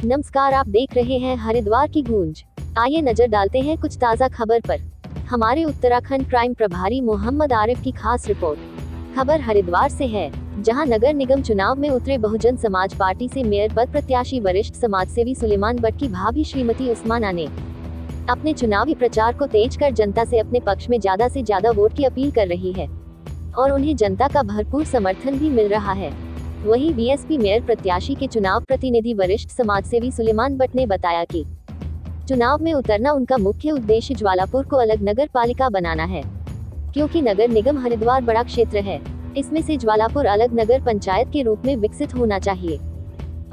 नमस्कार, आप देख रहे हैं हरिद्वार की गूंज। आइए नजर डालते हैं कुछ ताज़ा खबर पर। हमारे उत्तराखंड क्राइम प्रभारी मोहम्मद आरिफ की खास रिपोर्ट। खबर हरिद्वार से है, जहां नगर निगम चुनाव में उतरे बहुजन समाज पार्टी से मेयर पद प्रत्याशी वरिष्ठ समाजसेवी सुलेमान बट की भाभी श्रीमती उस्माना ने अपने चुनावी प्रचार को तेज कर जनता से अपने पक्ष में ज्यादा से ज्यादा वोट की अपील कर रही है और उन्हें जनता का भरपूर समर्थन भी मिल रहा है। वहीं बीएसपी मेयर प्रत्याशी के चुनाव प्रतिनिधि वरिष्ठ समाजसेवी सुलेमान बट ने बताया कि चुनाव में उतरना उनका मुख्य उद्देश्य ज्वालापुर को अलग नगर पालिका बनाना है, क्योंकि नगर निगम हरिद्वार बड़ा क्षेत्र है, इसमें से ज्वालापुर अलग नगर पंचायत के रूप में विकसित होना चाहिए।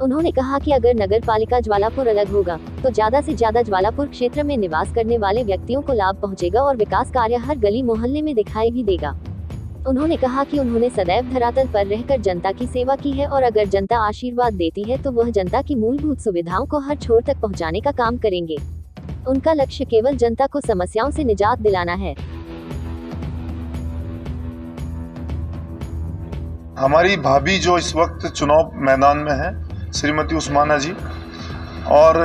उन्होंने कहा कि अगर नगर पालिका ज्वालापुर अलग होगा तो ज्यादा से ज्यादा ज्वालापुर क्षेत्र में निवास करने वाले व्यक्तियों को लाभ पहुंचेगा और विकास कार्य हर गली मोहल्ले में दिखाई भी देगा। उन्होंने कहा कि उन्होंने सदैव धरातल पर रहकर जनता की सेवा की है और अगर जनता आशीर्वाद देती है तो वह जनता की मूलभूत सुविधाओं को हर छोर तक पहुंचाने का काम करेंगे। उनका लक्ष्य केवल जनता को समस्याओं से निजात दिलाना है। हमारी भाभी जो इस वक्त चुनाव मैदान में है, श्रीमती उस्माना जी, और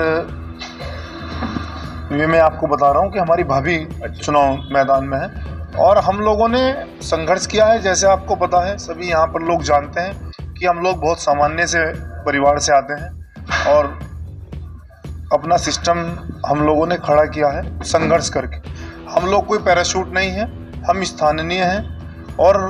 ये मैं आपको बता रहा हूँ कि हमारी भाभी चुनाव मैदान में है और हम लोगों ने संघर्ष किया है। जैसे आपको पता है, सभी यहाँ पर लोग जानते हैं कि हम लोग बहुत सामान्य से परिवार से आते हैं और अपना सिस्टम हम लोगों ने खड़ा किया है संघर्ष करके। हम लोग कोई पैराशूट नहीं है, हम स्थानीय हैं और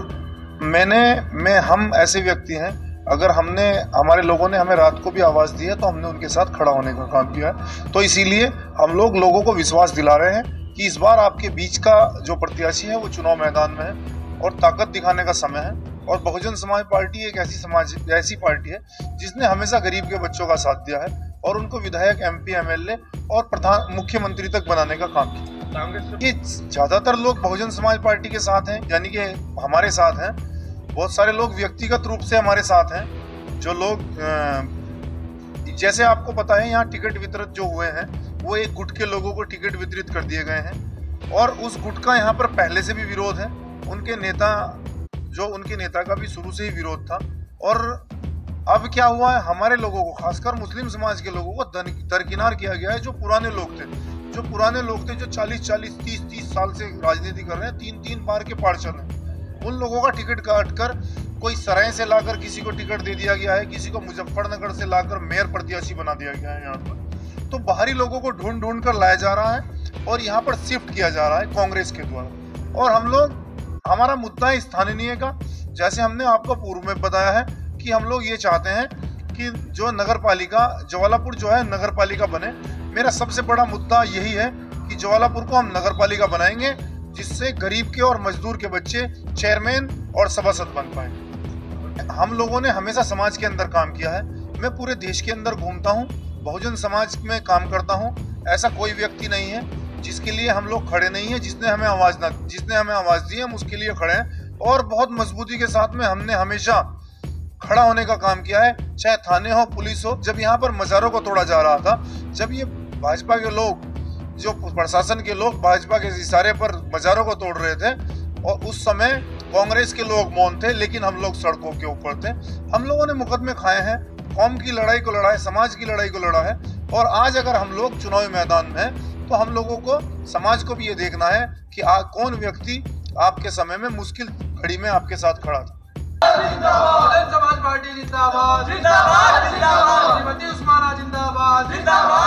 हम ऐसे व्यक्ति हैं, अगर हमारे लोगों ने हमें रात को भी आवाज़ दी है तो हमने उनके साथ खड़ा होने का काम किया है। तो इसीलिए हम लोग लोगों को विश्वास दिला रहे हैं कि इस बार आपके बीच का जो प्रत्याशी है वो चुनाव मैदान में है और ताकत दिखाने का समय है। और बहुजन समाज पार्टी एक ऐसी पार्टी है जिसने हमेशा गरीब के बच्चों का साथ दिया है और उनको विधायक, एमपी, एमएलए और मुख्यमंत्री तक बनाने का काम किया। ये ज्यादातर लोग बहुजन समाज पार्टी के साथ हैं, यानी कि हमारे साथ हैं। बहुत सारे लोग व्यक्तिगत रूप से हमारे साथ हैं, जो लोग जैसे आपको पता है यहाँ टिकट वितरित जो हुए हैं वो एक गुट के लोगों को टिकट वितरित कर दिए गए हैं और उस गुट का यहाँ पर पहले से भी विरोध है। उनके नेता का भी शुरू से ही विरोध था और अब क्या हुआ है, हमारे लोगों को, खासकर मुस्लिम समाज के लोगों को दरकिनार किया गया है। जो पुराने लोग थे जो 40-40, 30-30 साल से राजनीति कर रहे हैं, 3-3 बार के पार्षद हैं, उन लोगों का टिकट काट कर कोई सराय से लाकर किसी को टिकट दे दिया गया है, किसी को मुजफ्फरनगर से लाकर मेयर प्रत्याशी बना दिया गया है यहाँ पर। तो बाहरी लोगों को ढूंढ कर लाया जा रहा है और यहाँ पर शिफ्ट किया जा रहा है कांग्रेस के द्वारा। और हमारा मुद्दा है स्थानीय का। जैसे हमने आपको पूर्व में बताया है कि हम लोग ये चाहते हैं कि जो नगर पालिका ज्वालापुर जो है नगर पालिका बने। मेरा सबसे बड़ा मुद्दा यही है कि ज्वालापुर को हम नगर पालिका बनाएंगे, जिससे गरीब के और मजदूर के बच्चे चेयरमैन और सभासद बन पाए। हम लोगों ने हमेशा समाज के अंदर काम किया है। मैं पूरे देश के अंदर घूमता हूँ, बहुजन समाज में काम करता हूँ। ऐसा कोई व्यक्ति नहीं है जिसके लिए हम लोग खड़े नहीं है, जिसने हमें आवाज़ दी है, हम उसके लिए खड़े हैं और बहुत मजबूती के साथ में हमने हमेशा खड़ा होने का काम किया है, चाहे थाने हो, पुलिस हो। जब यहाँ पर मज़ारों को तोड़ा जा रहा था, जब ये भाजपा के लोग, जो प्रशासन के लोग भाजपा के इशारे पर मज़ारों को तोड़ रहे थे और उस समय कांग्रेस के लोग मौन थे, लेकिन हम लोग सड़कों के ऊपर थे। हम लोगों ने मुकदमे खाए हैं, कौम की लड़ाई को लड़ा है, समाज की लड़ाई को लड़ा है। और आज अगर हम लोग चुनावी मैदान में हैं तो हम लोगों को, समाज को भी ये देखना है कि कौन व्यक्ति आपके समय में मुश्किल घड़ी में आपके साथ खड़ा था। जिंदाबाद समाज पार्टी जिंदाबाद, जिंदाबाद जिंदाबाद, श्रीमती उस्माना जिंदाबाद, जिंदाबाद।